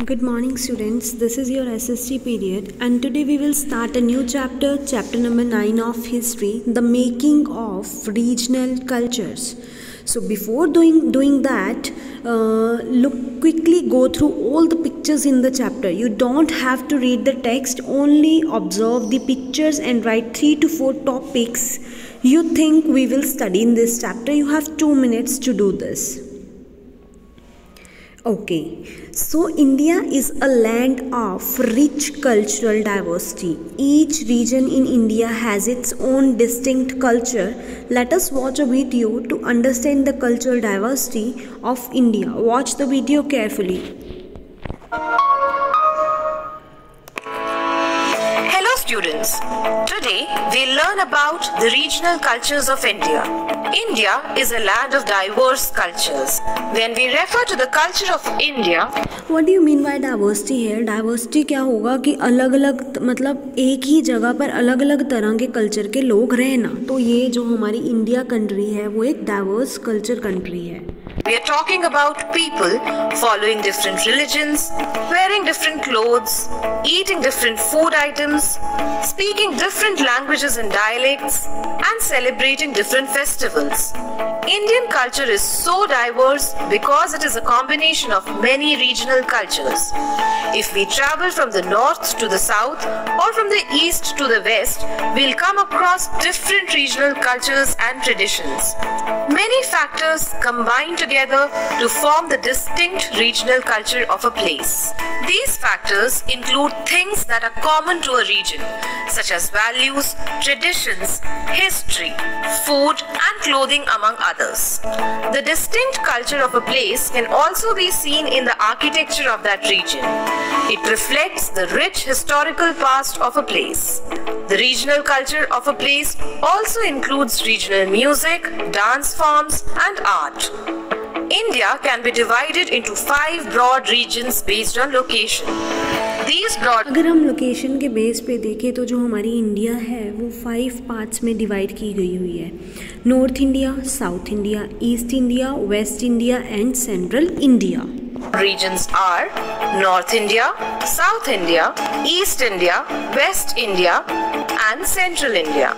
Good morning students, this is your SST period and today we will start a new chapter, chapter number 9 of history, the making of regional cultures. So before doing that, quickly go through all the pictures in the chapter. You don't have to read the text, only observe the pictures and write 3 to 4 topics you think we will study in this chapter. You have 2 minutes to do this. Okay, so India is a land of rich cultural diversity. Each region in India has its own distinct culture. Let us watch a video to understand the cultural diversity of India. Watch the video carefully. Hello students, today we learn about the regional cultures of India. India is a land of diverse cultures. When we refer to the culture of India, what do you mean by diversity here? Diversity क्या होगा कि अलग अलग मतलब एक ही जगह पर अलग अलग तरह के कल्चर के लोग रहना, तो ये जो हमारी इंडिया कंट्री है वो एक डाइवर्स कल्चर कंट्री है. We are talking about people following different religions, wearing different clothes, eating different food items, speaking different languages and dialects, and celebrating different festivals. Indian culture is so diverse because it is a combination of many regional cultures. If we travel from the north to the south or from the east to the west, we'll come across different regional cultures and traditions. Many factors combine together to form the distinct regional culture of a place. These factors include things that are common to a region, such as values, traditions, history, food, and clothing, among others. The distinct culture of a place can also be seen in the architecture of that region. It reflects the rich historical past of a place. The regional culture of a place also includes regional music, dance forms, and art. India can be divided into 5 broad regions based on location. These broad अगर हम location के base पे देखें तो जो हमारी India है वो 5 पार्ट्स में डिवाइड की गई हुई है. North India, south India, east India, waste India and central India. Regions are North India, South India, East India, West India, and Central India.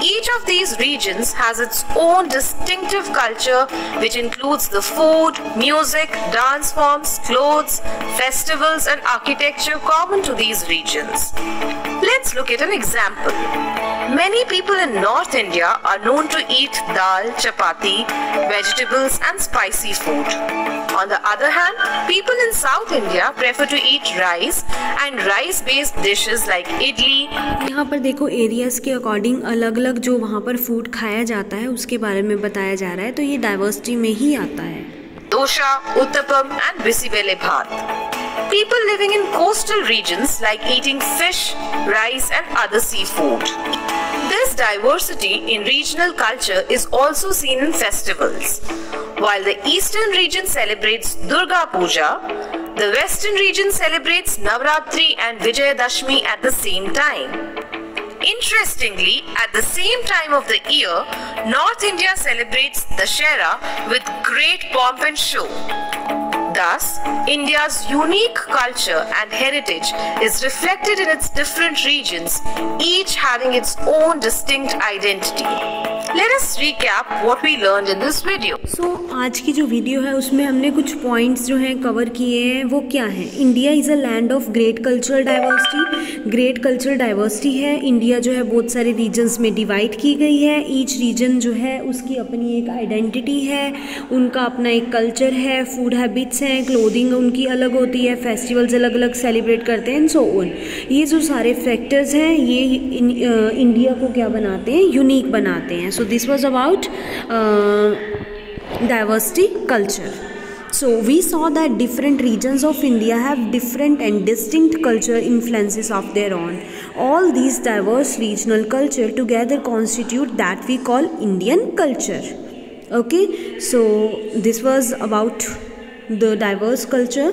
Each of these regions has its own distinctive culture, which includes the food, music, dance forms, clothes, festivals, and architecture common to these regions. Let's look at an example. Many people in North India are known to eat dal, chapati, vegetables, and spicy food. On the other hand, people in South India prefer to eat rice and rice-based dishes like idli. यहाँ पर देखो areas के according अलग अलग जो वहाँ पर food खाया जाता है उसके बारे में बताया जा रहा है, तो ये डाइवर्सिटी में ही आता है. Dosha, uttapam, and bisibele bhat. People living in coastal regions like eating fish, rice, and other seafood. This diversity in regional culture is also seen in festivals. While the eastern region celebrates Durga Puja, the western region celebrates Navratri and Vijayadashmi at the same time. Interestingly, at the same time of the year, North India celebrates Dussehra with great pomp and show. Thus, India's unique culture and heritage is reflected in its different regions, each having its own distinct identity. Let us recap what we learned in this video. So, आज की जो video है उसमें हमने कुछ points जो हैं cover किए हैं. वो क्या है? India is a land of great cultural diversity. Great cultural diversity है. इंडिया जो है बहुत सारे रीजन्स में डिवाइड की गई है. ईच रीजन जो है उसकी अपनी एक आइडेंटिटी है, उनका अपना एक कल्चर है, फूड हैबिट्स हैं, क्लोथिंग उनकी अलग होती है, फेस्टिवल्स अलग अलग सेलिब्रेट करते हैं एंड सो ऑन. ये जो सारे फैक्टर्स हैं ये इंडिया को क्या बनाते हैं? यूनिक बनाते हैं. So this was about diversity culture. So we saw that different regions of India have different and distinct cultural influences of their own. All these diverse regional culture together constitute that we call Indian culture. Okay, so this was about the diverse culture.